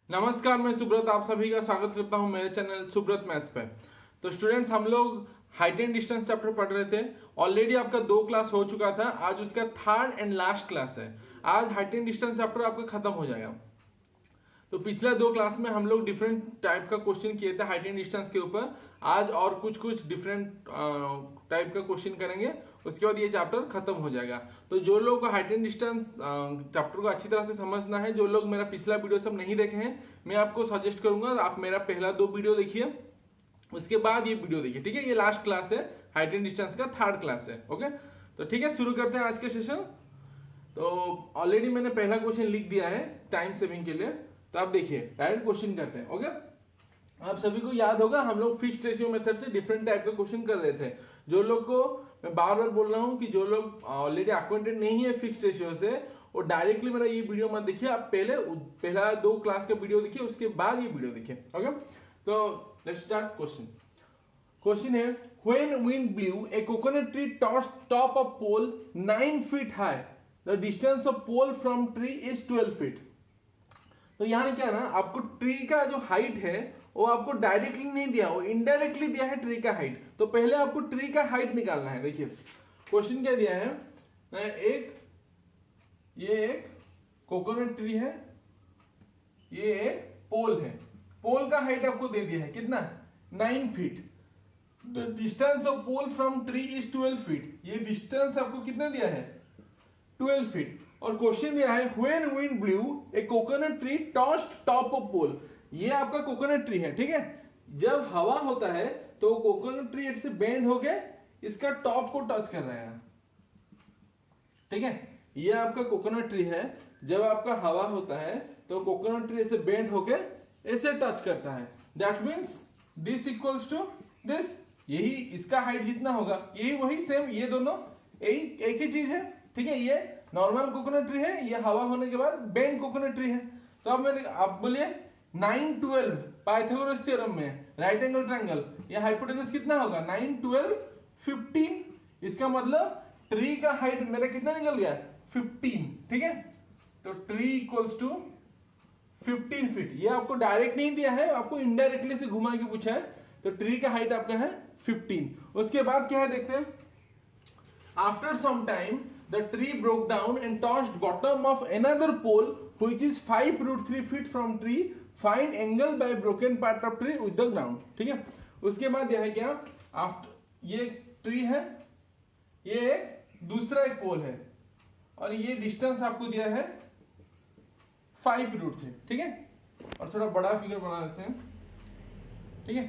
नमस्कार, मैं सुब्रत आप सभी का स्वागत करता हूं मेरे चैनल सुब्रत मैथ्स पे। तो स्टूडेंट्स, हम लोग हाइट एंड डिस्टेंस चैप्टर पढ़ रहे थे। ऑलरेडी आपका 2 क्लास हो चुका था, आज उसका थर्ड एंड लास्ट क्लास है। आज हाइट एंड डिस्टेंस चैप्टर आपका खत्म हो जाएगा। तो पिछले 2 क्लास में हम लोग डिफरेंट टाइप का क्वेश्चन किए थे हाइट एंड डिस्टेंस के ऊपर। आज और कुछ डिफरेंट टाइप का क्वेश्चन करेंगे, उसके बाद ये चैप्टर खत्म हो जाएगा। तो जो लोग हाइट एंड डिस्टेंस चैप्टर को अच्छी तरह से समझना है, जो लोग मेरा पिछला वीडियो सब नहीं देखे हैं, मैं आपको सजेस्ट करूंगा आप मेरा पहला 2 वीडियो देखिए, उसके बाद ये वीडियो देखिए। ठीक है, ये लास्ट क्लास है, हाइट एंड डिस्टेंस का थर्ड क्लास है। ओके, तो ठीक है, शुरू करते हैं आज के सेशन। तो ऑलरेडी मैंने पहला क्वेश्चन लिख दिया है टाइम सेविंग के लिए। तो आप देखिए, डायरेक्ट क्वेश्चन करते हैं। ओके, आप सभी को याद होगा हम लोग फिक्स्ड रेशियो मेथड से डिफरेंट टाइप का क्वेश्चन कर रहे थे। जो लोग को मैं बार बार बोल रहा हूँ कि जो लोग ऑलरेडी अक्वांटेड नहीं है फिक्स्ड रेशियो से, वो डायरेक्टली मेरा ये वीडियो मत देखिए, आप पहला 2 क्लास का वीडियो देखिए, उसके बाद ये वीडियो देखिए। ओके, तो लेट्स स्टार्ट क्वेश्चन। क्वेश्चन है, when wind blew a coconut tree tossed top of pole 9 feet high, the distance of pole from tree is 12 feet। तो यहाँ क्या ना, आपको ट्री का जो हाइट है वो आपको डायरेक्टली नहीं दिया, वो इनडायरेक्टली दिया है ट्री का हाइट। तो पहले आपको ट्री का हाइट निकालना है। देखिए क्वेश्चन क्या दिया है, ये एक कोकोनट ट्री है, ये एक पोल है। पोल का हाइट आपको दे दिया है कितना, 9 feet. The distance of pole from tree is 12 feet. ये डिस्टेंस आपको कितना दिया है, 12 फीट। और क्वेश्चन दिया है when wind blew a coconut tree tossed top of pole. ये आपका कोकोनट ट्री है, ठीक है। जब हवा होता है तो कोकोनट ट्री से बेंड होके इसका टॉप को टच कर रहा है, ठीक है। ये आपका कोकोनट ट्री है, जब आपका हवा होता है तो कोकोनट ट्री से बेंड होके ऐसे टच करता है। That means this equals to this. यही इसका हाइट जितना होगा, यही वही सेम, ये दोनों यही एक ही चीज है, ठीक है। ये नॉर्मल कोकोनट ट्री है, ये हवा होने के बाद बेंड कोकोनट ट्री है। तो अब मेरे आप बोलिए 9 12 पाइथागोरस थ्योरम में राइट एंगल ट्रायंगल, ये हाइपोटेनस कितना होगा, 9 12 15। इसका मतलब ट्री का हाइट मेरा कितना निकल गया, 15, ठीक है। तो ट्री इक्वल्स टू 15 फीट। ये आपको डायरेक्ट नहीं दिया है, आपको इनडायरेक्टली से घुमा के पूछा है। तो ट्री का हाइट आपका है 15। उसके बाद क्या है देखते हैं, after some time the tree broke down and tossed bottom of another pole which is 5√3 feet from tree. Find angle by broken part of tree with the ground। ठीक है, उसके बाद यह है क्या, आफ्टर ये ट्री है, ये एक दूसरा एक पोल है, और ये डिस्टेंस आपको दिया है 5√3, ठीक है। और थोड़ा बड़ा फिगर बना देते हैं, ठीक है।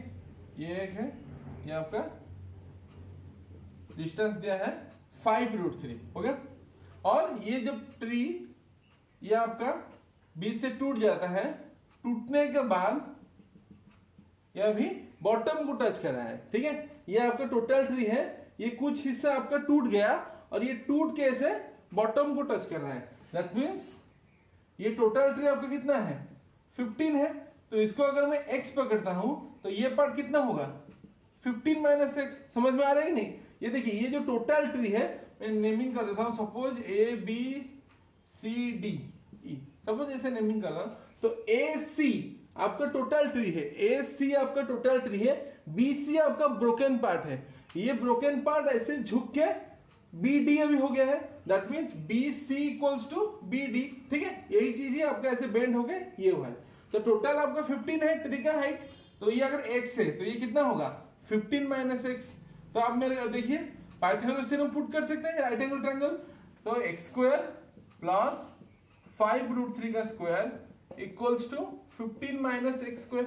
ये एक है, ये आपका डिस्टेंस दिया है 5√3 हो गया। और ये जब ट्री ये आपका बीच से टूट जाता है, टूटने के बाद यह भी बॉटम को टच कर रहा है, ठीक है। ये आपका टोटल ट्री है, ये कुछ हिस्सा आपका टूट गया और ये टूट के ऐसे बॉटम को टच कर रहा है। दैट मीन्स ये टोटल ट्री आपका कितना है, 15 है। तो इसको अगर मैं x पकड़ता हूं तो ये पार्ट कितना होगा, 15 माइनस एक्स। समझ में आ रहा है कि नहीं। ये देखिए, ये जो टोटल ट्री है, मैं नेमिंग कर देता हूं, suppose A B C D E, suppose ऐसे नेमिंग कर रहा हूं। तो ए सी आपका टोटल ट्री है, ए सी आपका टोटल ट्री है, बी सी आपका ब्रोकन पार्ट है। ये ब्रोकन पार्ट ऐसे झुक के बी डी अभी हो गया है। That means B C equals to B D, ठीक है। यही चीज ही आपका ऐसे बेंड हो गए, ये हुआ है। तो टोटल आपका 15 है ट्री का हाइट। तो ये अगर x है तो ये कितना होगा, 15 माइनस एक्स। तो आप मेरे देखिए पाइथागोरस थ्योरम पुट कर सकते हैं, राइट एंगल ट्रायंगल। तो एक्स स्क्वायर प्लस 5√3 का square equals to 15 minus x square.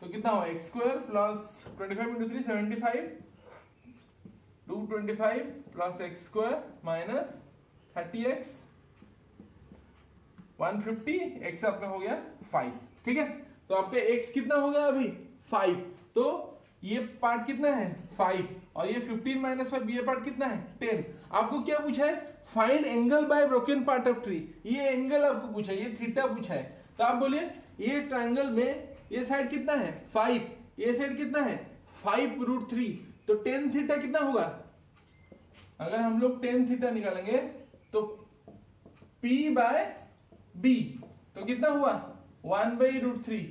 तो कितना हुआ, x square plus 25 into 3 75, 225 plus x square minus 30x 150, x आपका हो गया 5, ठीक है। तो आपका x कितना हो गया अभी 5। तो ये पार्ट कितना है 5, और ये 15 माइनस 5, ये पार्ट कितना है 10। आपको क्या पूछा है, find angle by broken part of tree. ये एंगल आपको पूछा है, ये थीटा पूछा है। तो आप बोलिए ये ट्रायंगल में ये साइड कितना है 5, ये साइड कितना है 5√3। तो 10 थीटा कितना होगा, अगर हम लोग 10 थीटा निकालेंगे तो P बाय B तो कितना हुआ 1/√3।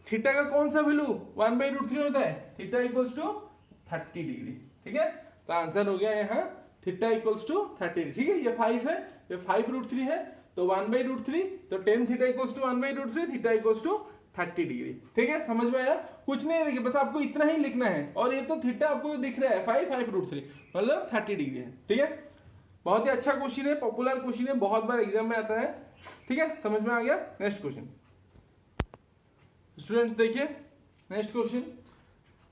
थीटा का कौन सा वैल्यू 1/√3 होता है, थीटा इक्वल्स टू 30 डिग्री। ठीक है, तो आंसर हो गया यहाँ थीटा इक्वल्स टू 30। ठीक है, ये 5 है, ये 5√3 है, तो 1/√3, तो tan theta equals to 1/√3, theta equals to 30 degree. ठीक है, समझ में आया? कुछ नहीं, देखिए बस आपको इतना ही लिखना है, और ये तो थीटा आपको दिख रहा है 5/√3 मतलब 30 डिग्री है। ठीक है, बहुत ही अच्छा क्वेश्चन है, पॉपुलर क्वेश्चन है, बहुत बार एग्जाम में आता है। ठीक है, समझ में आ गया? नेक्स्ट क्वेश्चन स्टूडेंट्स देखिए, next question,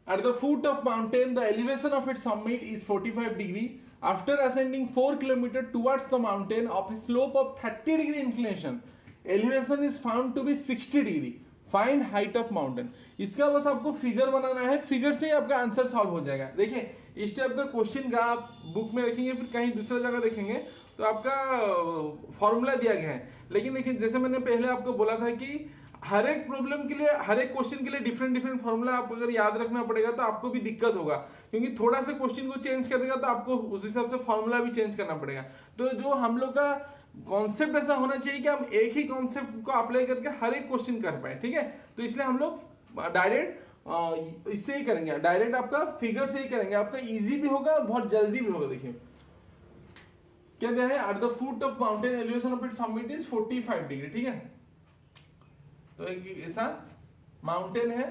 at the foot of mountain the elevation of its summit is 45 degree. After ascending 4 km towards the mountain of a slope of 30 degree inclination, elevation is found to be 60 degree. Find height of mountain. इसका बस आपको figure बनाना है, figure से ही आपका answer solve हो जाएगा। देखिए इस टाइप का क्वेश्चन का आप बुक में देखेंगे, फिर कहीं दूसरी जगह देखेंगे तो आपका फॉर्मूला दिया गया है, लेकिन देखिए जैसे मैंने पहले आपको बोला था कि हर एक प्रॉब्लम के लिए, हर एक क्वेश्चन के लिए डिफरेंट डिफरेंट फॉर्मूला आप अगर याद रखना पड़ेगा तो आपको भी दिक्कत होगा, क्योंकि थोड़ा सा क्वेश्चन को चेंज कर देगा तो आपको उस हिसाब से फॉर्मूला भी चेंज करना पड़ेगा। तो जो हम लोग का कॉन्सेप्ट ऐसा होना चाहिए कि हम एक ही कॉन्सेप्ट को अप्लाई करके हर एक क्वेश्चन कर पाए। ठीक है, तो इसलिए हम लोग डायरेक्ट इससे ही करेंगे, डायरेक्ट आपका फिगर से ही करेंगे, आपका इजी भी होगा और बहुत जल्दी भी होगा। देखिए क्या दिया है, at the foot of mountain elevation of its summit is 45 degree. ठीक है, तो एक ऐसा माउंटेन है,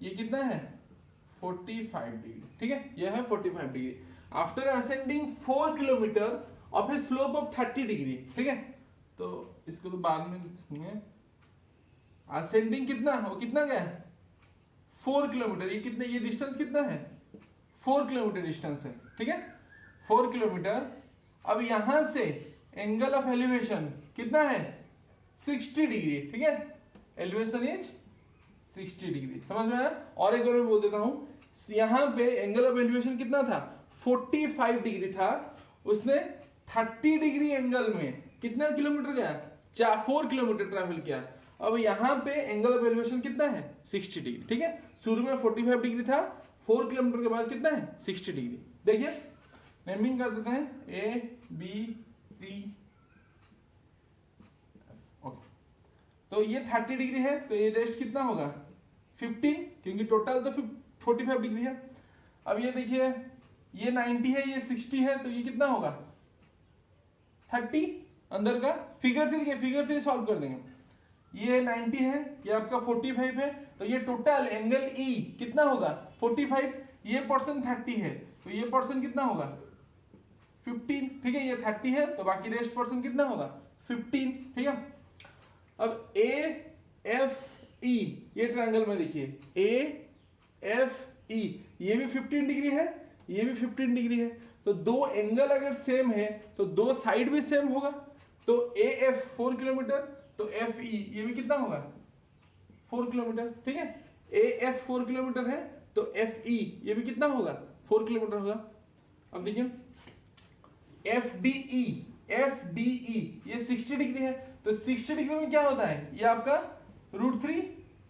ये कितना है 45 डिग्री। ठीक है, ये है 45 degree. After ascending 4 kilometre of A slope of 30 degree. ठीक है, तो इसको तो बाद में लिखेंगे। असेंडिंग कितना, वो कितना गया 4 किलोमीटर, ये कितने, ये डिस्टेंस कितना है 4 किलोमीटर डिस्टेंस है। ठीक है, 4 किलोमीटर। अब यहां से एंगल ऑफ एलिवेशन कितना है 60 डिग्री। ठीक है, एलिवेशन इज 60 डिग्री। समझ में आया? और एक बार मैं बोल देता हूं, यहां पे एंगल ऑफ एलिवेशन कितना था 45 डिग्री था, उसने 30 डिग्री एंगल में कितना किलोमीटर गया 4 किलोमीटर ट्रैवल किया। अब यहां पे एंगल ऑफ एलिवेशन कितना है 60 डिग्री। ठीक है, शुरू में 45 डिग्री था, 4 किलोमीटर के बाद कितना है 60 डिग्री। देखिए नेमिंग कर देते हैं ए बी सी, ओके। तो ये 30 डिग्री है, तो ये रेस्ट कितना होगा 15, क्योंकि टोटल तो 45 डिग्री है। अब ये देखिए ये 90 है, ये 60 है, तो ये कितना होगा 30 अंदर का। फिगर से देखिए, फिगर से सॉल्व कर देंगे। ये 90 है, ये आपका 45 है, तो ये टोटल एंगल ई कितना होगा 45, ये पर्सन 30 है, तो ये पर्सन कितना होगा 15। ठीक है, ये 30 है, तो बाकी रेस्ट पर्सन कितना होगा 15। ठीक है, अब ए एफ ई, ये ट्रायंगल में देखिए ए एफ ई, ये भी 15 डिग्री है, ये भी 15 डिग्री है, तो दो एंगल अगर सेम है तो दो साइड भी सेम होगा। तो ए एफ 4 किलोमीटर, तो एफ ई ये भी कितना होगा 4 किलोमीटर। ठीक है, ए एफ 4 किलोमीटर है, तो एफ ई ये भी कितना होगा 4 किलोमीटर होगा। अब देखिए एफ डी ई ये 60 डिग्री है, तो 60 डिग्री में क्या होता है, ये आपका √3,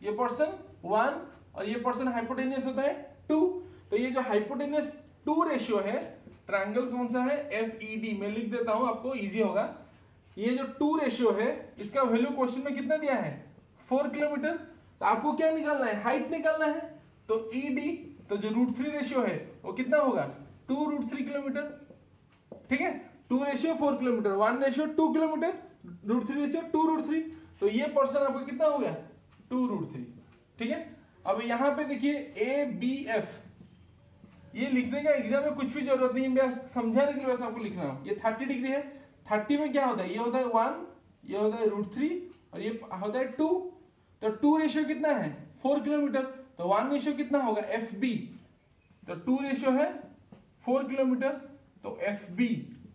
ये पर्सन 1 और ये पर्सन हाइपोटेनियस होता है 2। तो ये जो हाइपोटेनियस 2 रेशियो है, ट्रायंगल कौन सा है एफ ई डी, मैं लिख देता हूं आपको इजी होगा। ये जो 2 रेशियो है, इसका वैल्यू क्वेश्चन में कितना दिया है 4 किलोमीटर, तो आपको क्या निकालना है हाइट निकालना है। तो ई डी, तो जो √3 रेशियो है वो कितना होगा 2√3 किलोमीटर। ठीक है, 2 ratio 4 kilometre, 1 ratio 2 kilometre, √3 ratio 2√3, तो ये पर्सन आपका कितना हो गया 2√3। ठीक है, अब यहाँ पे देखिए ए बी एफ, ये लिखने का एग्जाम में कुछ भी जरूरत नहीं है, समझाने के लिए बस आपको लिखना है। ये 30 डिग्री है, 30 में क्या होता है, ये होता है 1, ये होता है √3 और ये होता है 2, तो 2 रेशियो कितना है 4 किलोमीटर, तो 1 रेशियो कितना होगा एफ बी, तो 2 रेशियो है 4 किलोमीटर, तो एफ बी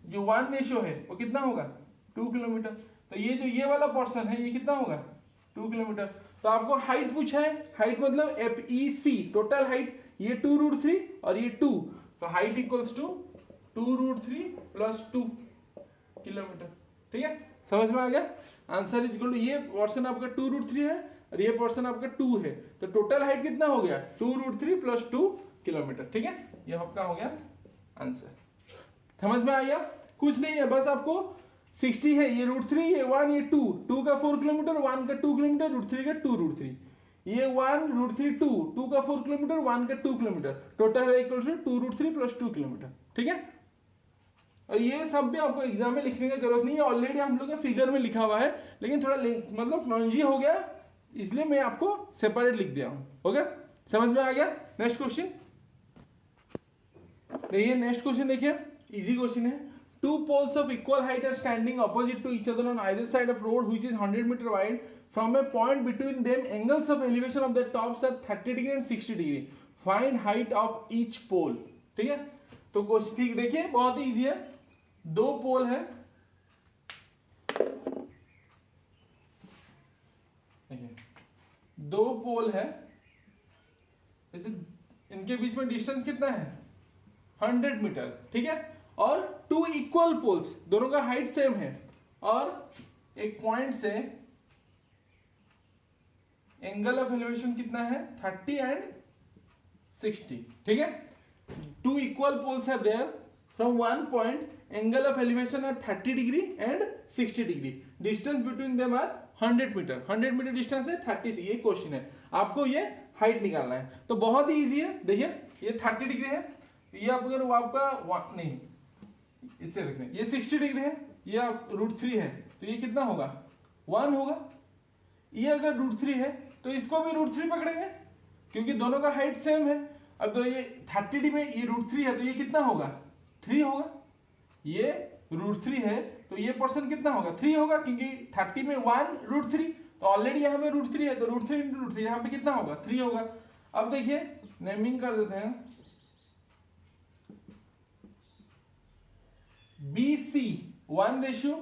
जो 1 रेशियो है वो कितना होगा 2 किलोमीटर। तो ये जो ये वाला पोर्शन है ये कितना होगा 2 किलोमीटर। तो आपको हाइट पूछा है, हाइट मतलब F E C, total height ये 2√3 और ये 2, तो height equals to 2√3 plus 2 kilometre. ठीक है, समझ में आ गया? आंसर इज इक्वल टू, ये पोर्शन आपका 2√3 है और ये पोर्शन आपका 2 है, तो टोटल हाइट कितना हो गया 2√3 प्लस 2 किलोमीटर। ठीक है, ये आपका हो गया आंसर। समझ में आ गया? कुछ नहीं है, बस आपको 60 है, ये √3, ये 1, ये 2, 2 का 4 किलोमीटर, 1 का 2 किलोमीटर, √3 का 2 √3, ये 1 √3 2, 2 का 4 किलोमीटर, 1 का 2 किलोमीटर, टोटल है इक्वल टू 2 √3 प्लस 2 किलोमीटर। ठीक है, और ये सब भी आपको एग्जाम में लिखने की जरूरत नहीं है, ऑलरेडी हम लोग के फिगर में लिखा हुआ है, लेकिन थोड़ा मतलब नॉइजी हो गया, इसलिए मैं आपको सेपरेट लिख दिया हूं। ओके, समझ में आ गया? नेक्स्ट क्वेश्चन देखिए, नेक्स्ट क्वेश्चन देखिए, इजी क्वेश्चन है। Two poles of equal height are standing opposite to each other on either side of road which is 100 metre wide. From a point between them angles of elevation of the tops are 30 degree and 60 degree. Find height of each pole. ठीक है, तो question देखिए बहुत ही easy है। दो पोल है, देखिए दो पोल है, जैसे इनके बीच में डिस्टेंस कितना है 100 मीटर। ठीक है, और टू इक्वल पोल्स, दोनों का हाइट सेम है, और एक पॉइंट से एंगल ऑफ एलिवेशन कितना है 30 एंड 60। ठीक है, टू इक्वल पोल्स है there, from one point angle of elevation are 30 degree and 60 degree, distance between them are 100 metre. 100 metre distance है 30 से। ये क्वेश्चन है, आपको ये हाइट निकालना है, तो बहुत ही इजी है। देखिए ये 30 डिग्री है, ये आप अगर आपका नहीं इससे देखते हैं, ये 60 डिग्री है, ये √3 है, तो ये कितना होगा 1 होगा। ये अगर √3 है तो इसको भी √3 पकड़ेंगे, क्योंकि दोनों का हाइट सेम है। अब तो ये 30 डिग्री में ये √3 है, तो ये कितना होगा 3 होगा। ये √3 है तो ये पर्सन कितना होगा 3 होगा, क्योंकि 30 में 1 √3, तो ऑलरेडी यहाँ पे √3 है, तो √3 × √3 यहाँ पे कितना होगा 3 होगा। अब देखिए नेमिंग कर देते हैं, BC 1 रेशियो,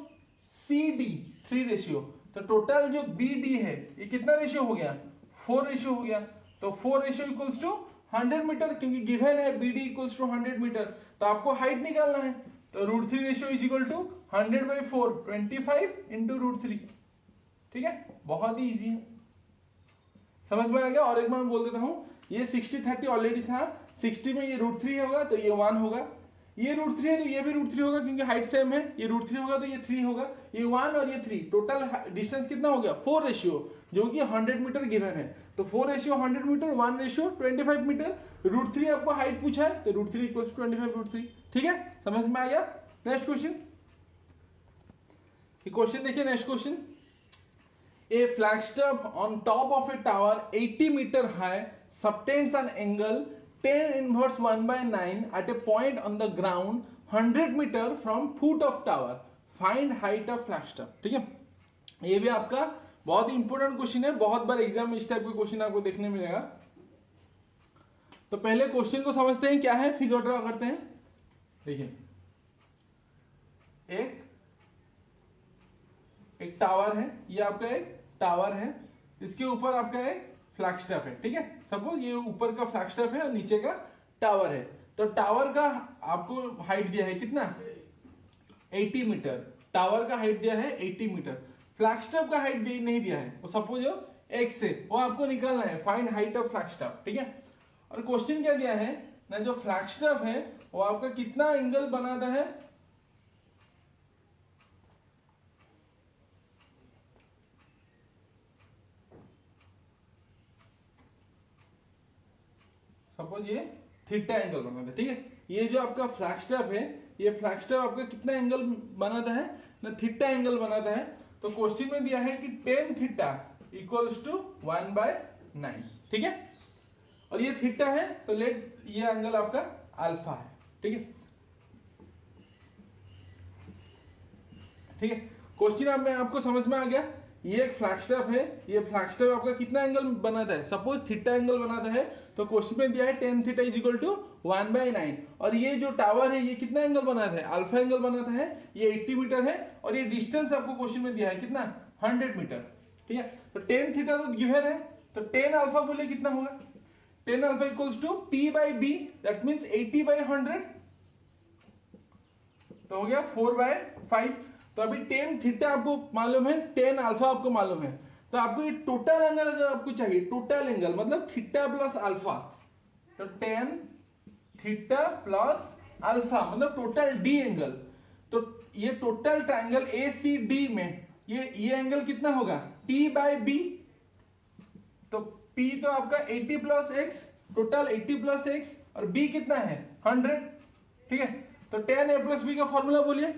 CD 3 रेशियो, तो टोटल जो BD है ये कितना रेशियो हो गया 4 रेशियो हो गया। तो 4 रेशियो इक्वल्स टू 100 मीटर, क्योंकि गिवन है BD इक्वल्स टू 100 मीटर, तो आपको हाइट निकालना है। तो √3 रेशियो इज इक्वल टू 100/4, 25 × √3। ठीक है, बहुत ही इजी है, समझ में आ गया। और एक बार मैं बोल देता हूं, ये 60 30 ऑलरेडी था, 60 में ये √3 होगा तो ये 1 होगा, ये √3 है तो ये भी √3 होगा, क्योंकि हाइट सेम है। ये √3 होगा तो ये 3 होगा, ये 1 और ये 3, टोटल डिस्टेंस कितना हो गया 4 रेशियो, जो कि 100 मीटर गिवन है। तो 4 रेशियो 100 मीटर, 1 रेशियो 25 मीटर, √3 आपको हाइट पूछा है, तो √3 इक्वल्स टू 25 √3। ठीक है, समझ में आ गया। नेक्स्ट क्वेश्चन, ये क्वेश्चन देखिए, next question. A flagstaff on top of a tower 80 meter high subtends an angle tan inverse 1/9 at a point on the ground 100 meter from foot of tower. Find height of flagstaff. ठीक है, ये भी आपका बहुत ही important question है, बहुत बार exam में इस टाइप के क्वेश्चन आपको देखने मिलेगा। तो पहले क्वेश्चन को समझते हैं क्या है, फिगर ड्रॉ करते हैं। देखिए एक टावर है, ये आपका एक टावर है, इसके ऊपर आपका एक फ्लैगस्टैफ है। ठीक है, सपोज ये ऊपर का फ्लैगस्टैफ है और नीचे का टावर है। तो टावर का आपको हाइट दिया है कितना 80 मीटर, टावर का हाइट दिया है 80 मीटर, फ्लैगस्टैफ का हाइट नहीं दिया है, वो सपोज x है, वो आपको निकालना है, फाइंड हाइट ऑफ फ्लैगस्टैफ। ठीक है, और क्वेश्चन क्या दिया है ना, जो फ्लैगस्टैफ है वो आपका कितना एंगल बनाता है, सपोज ये थीटा एंगल बनाता है। ठीक है, ये जो आपका फ्लैगस्टैफ है, ये फ्लैगस्टैफ आपका कितना एंगल बनाता है ना, थीटा एंगल बनाता है। तो क्वेश्चन में दिया है कि tan थीटा इक्वल्स टू 1/9। ठीक है, और ये थीटा है तो लेट ये एंगल आपका अल्फा है। ठीक है, ठीक है, क्वेश्चन अब में आपको समझ में आ गया। ये एक फ्लैगस्टैफ है, ये फ्लैगस्टैफ आपका कितना एंगल बनाता है, सपोज थीटा एंगल बनाता है, तो क्वेश्चन में दिया है tan theta is equal to 1/9। और ये जो टावर है ये कितना एंगल बनाता है, अल्फा एंगल बनाता है, ये 80 मीटर है, और ये डिस्टेंस आपको क्वेश्चन में दिया है कितना 100 मीटर। ठीक है, तो tan थीटा तो गिवन है, तो tan अल्फा बोले कितना होगा, tan alpha equals to P/B, that means 80/100, तो हो गया 4/5। तो अभी tan थीटा आपको मालूम है, tan अल्फा आपको मालूम है, तो आपको ये टोटल एंगल अगर आपको चाहिए, टोटल एंगल मतलब थीटा प्लस अल्फा, तो tan थीटा प्लस अल्फा मतलब टोटल डी एंगल। तो ये टोटल ट्रायंगल ACD में ये एंगल कितना होगा P/B। तो P तो आपका 80 plus x, total 80 plus x, और B कितना है 100, ठीक है। तो tan A प्लस B का फॉर्मूला बोलिए।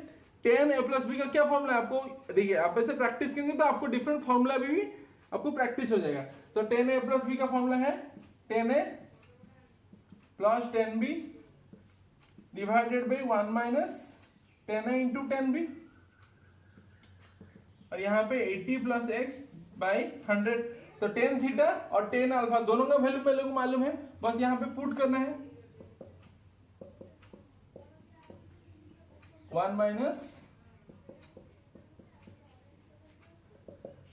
tan A प्लस B का क्या फॉर्मूला है आपको, देखिए आप ऐसे प्रैक्टिस करेंगे तो आपको डिफरेंट फॉर्मूला भी आपको प्रैक्टिस हो जाएगा। तो tan A प्लस B का फॉर्मूला है tan A plus tan B divided by 1 minus tan A into tan B, और यहाँ पे 80 प्लस x बाई 100। तो tan थीटा और tan अल्फा दोनों का वैल्यू पहले को मालूम है, बस यहाँ पे पुट करना है 1 माइनस,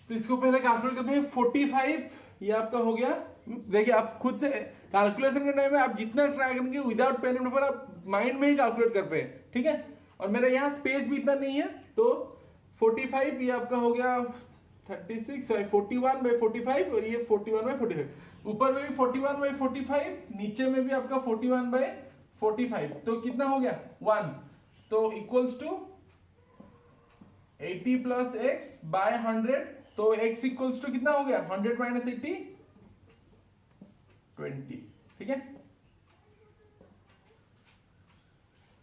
तो इसको पहले कैलकुलेट करते हैं 45, ये आपका हो गया। देखिए आप खुद से कैलकुलेशन के टाइम में आप जितना ट्राई करेंगे विदाउट पेन एंड पेपर आप माइंड में ही कैलकुलेट कर पाए, ठीक है। और मेरा यहाँ स्पेस भी इतना नहीं है, तो 45 ये आपका हो गया 36 41 बाई 45, और ये 41 बाई 45, ऊपर में भी 41 बाई 45, नीचे में भी आपका 41 बाई 45, तो कितना हो गया 1, तो equals to 80 plus x by 100, तो x इक्वल्स टू कितना हो गया 100 माइनस 80 20, ठीक है।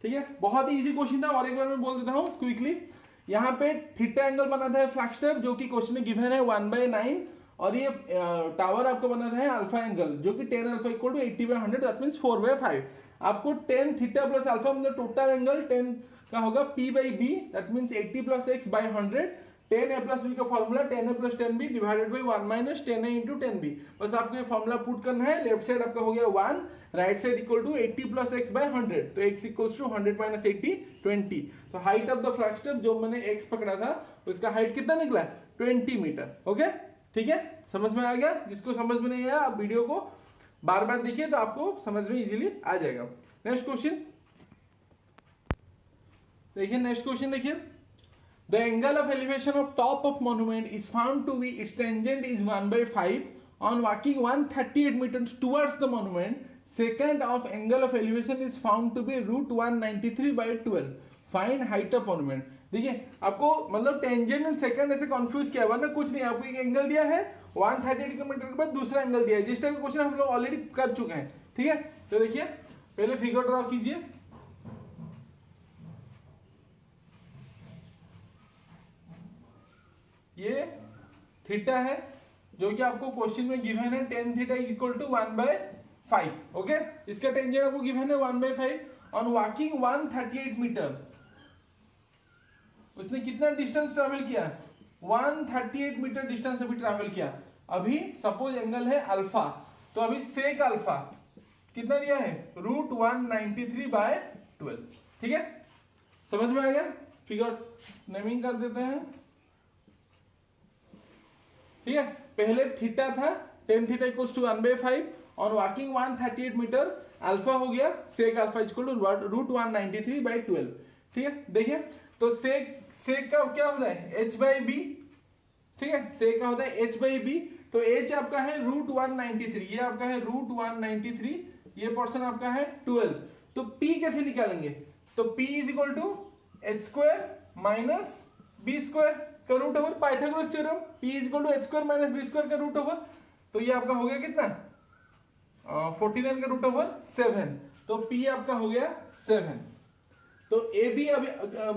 ठीक है, बहुत ही इजी क्वेश्चन था, और एक बार मैं बोल देता हूं क्विकली। यहाँ पे थीटा एंगल बना था फ्लैगस्टेप जो कि क्वेश्चन में गिवन है 1/9, और ये टावर आपको बना था है अल्फा एंगल जो कि tan alpha equal to 80/100, that means 4/5। आपको tan थीटा प्लस अल्फा मतलब टोटल एंगल tan का होगा P/B, दैट मींस 80 plus x by 100। tan A plus B का formula tan A plus tan B divided by 1 minus tan A into tan B। बस आपको ये formula put करना है। लेफ्ट साइड आपका हो गया 1, right side equal to 80 plus x by 100, तो x इक्वल्स टू 100 माइनस 80 20। तो हाइट ऑफ द फ्लैगस्टेप जो मैंने x पकड़ा था उसका हाइट कितना निकला 20 मीटर। ओके, ठीक है, समझ में आ गया। जिसको समझ में नहीं आया आप वीडियो को बार बार देखिए तो आपको समझ में इजीली आ जाएगा। नेक्स्ट क्वेश्चन देखिए, नेक्स्ट क्वेश्चन देखिए। The angle of elevation of top of monument is found to be its tangent is 1/5 on walking 138 meters towards the monument. Second of angle of elevation is found to be √193/12. Find height of monument. देखिए आपको मतलब tangent and second ऐसे confuse किया वरना कुछ नहीं। आपको एक एंगल दिया है 138 मीटर के बाद दूसरा एंगल दिया है, जिस टाइप का क्वेश्चन हम लोग ऑलरेडी कर चुके हैं, ठीक है। तो देखिए पहले फिगर ड्रॉ कीजिए। ये थीटा है जो कि आपको क्वेश्चन में गिवन है tan theta is equal to 1/5। Okay, इसका टेंजेंट आपको गिवन है 1/5 ऑन वॉकिंग 138 मीटर। उसने कितना डिस्टेंस ट्रैवल किया 138 मीटर डिस्टेंस अभी ट्रैवल किया। अभी सपोज एंगल है अल्फा, तो अभी सेक अल्फा कितना दिया है √193/12, ठीक है। समझ में आ गया। फिगर नेमिंग कर देते हैं, ठीक है। पहले थीटा था tan theta equals to 1/5 on walking 138 metre, alpha हो गया सेक अल्फा इक्वल टू √193/12, ठीक है। देखिए तो सेक का क्या होता है h/b, ठीक है। सेक का होता है h/b, तो h आपका है √193, ये आपका है √193, ये पोर्शन आपका है 12। तो p कैसे निकालेंगे, तो p is equal to h² minus b² का root over, Pythagoras theorem, p is equal to h² minus b² का रूट ओवर। तो ये आपका हो गया कितना 49 का रूट ओवर 7, तो p आपका हो गया 7। तो ए बी अभी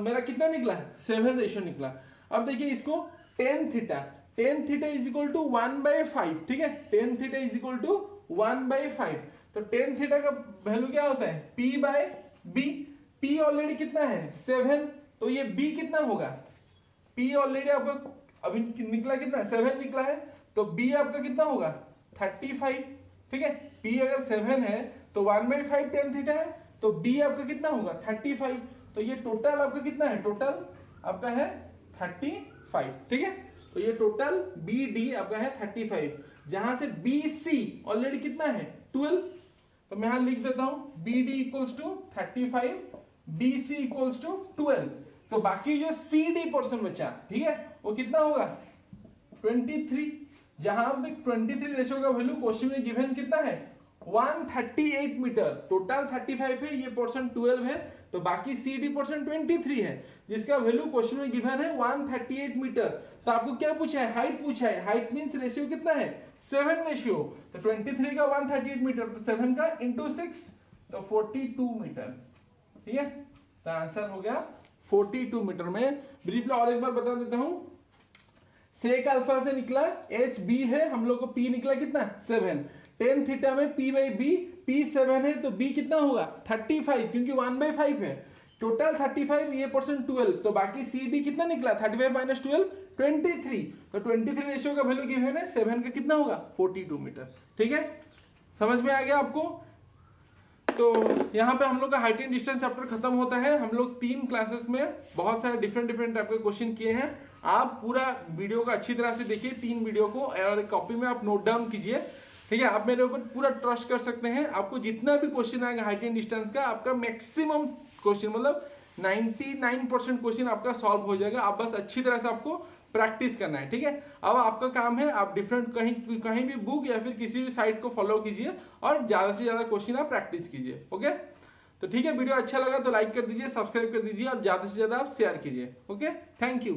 मेरा कितना निकला 7 रेशियो निकला। अब देखिए इसको tan theta is equal to 1/5, ठीक है। tan theta is equal to 1/5, तो tan थीटा का वैल्यू क्या होता है P/B। P ऑलरेडी कितना है 7, तो ये B कितना होगा, P ऑलरेडी आपका अभी निकला कितना 7 निकला है, तो B आपका कितना होगा 35, ठीक है। P अगर 7 है तो 1/5 tan थीटा है, तो B आपका कितना होगा 35, तो ये टोटल आपका कितना है, टोटल आपका है 35, ठीक है। तो ये टोटल BD आपका है 35, जहां से BC ऑलरेडी कितना है 12, तो मैं यहां लिख देता हूं BD equals to 35, BC equals to 12। तो बाकी जो CD पोर्शन बचा, ठीक है, वो कितना होगा 23, जहां पे 23 रेशियो का वैल्यू क्वेश्चन में गिवन कितना है 138 मीटर, टोटल 35 है, ये पोर्शन 12 है, तो बाकी सी डी पोर्शन 23 है, जिसका वैल्यू क्वेश्चन में गिवन है 138 मीटर। तो आपको क्या पूछा है, हाइट पूछा है। हाइट मींस रेशियो कितना है, 7 रेशियो। तो 23 का 138 मीटर, तो 7 का इंटू 6, तो 42 मीटर। ठीक है, तो आंसर हो गया 42 मीटर। में ब्रीफली और एक बार बता देता हूं, सेक अल्फा से निकला एच बी है, हम लोग को पी निकला कितना 7, टेन थीटा में पी बाई बी, पी 7 है तो बी कितना होगा 35, क्योंकि 1/5 है। टोटल 35, ये पोर्शन 12, तो बाकी सी डी कितना निकला 35 माइनस 12 23। तो 23 रेशियो का वैल्यू गिवन है, 7 का कितना होगा 42 मीटर। ठीक है, समझ में आ गया आपको। तो यहाँ पे हम लोग का हाइट एंड डिस्टेंस चैप्टर खत्म होता है। हम लोग 3 क्लासेस में बहुत सारे डिफरेंट टाइप के क्वेश्चन किए हैं। आप पूरा वीडियो को अच्छी तरह से देखिए, 3 वीडियो को, और कॉपी में आप नोट डाउन कीजिए। ठीक है, आप मेरे ऊपर पूरा ट्रस्ट कर सकते हैं। आपको जितना भी क्वेश्चन आएगा हाइट एंड डिस्टेंस का, आपका मैक्सिमम क्वेश्चन मतलब 99% क्वेश्चन आपका सॉल्व हो जाएगा। आप बस अच्छी तरह से आपको प्रैक्टिस करना है। ठीक है, अब आपका काम है, आप डिफरेंट कहीं भी बुक या फिर किसी भी साइट को फॉलो कीजिए और ज्यादा से ज्यादा क्वेश्चन आप प्रैक्टिस कीजिए। ओके, तो ठीक है, वीडियो अच्छा लगा तो लाइक कर दीजिए, सब्सक्राइब कर दीजिए और ज्यादा से ज्यादा आप शेयर कीजिए। Okay, thank you.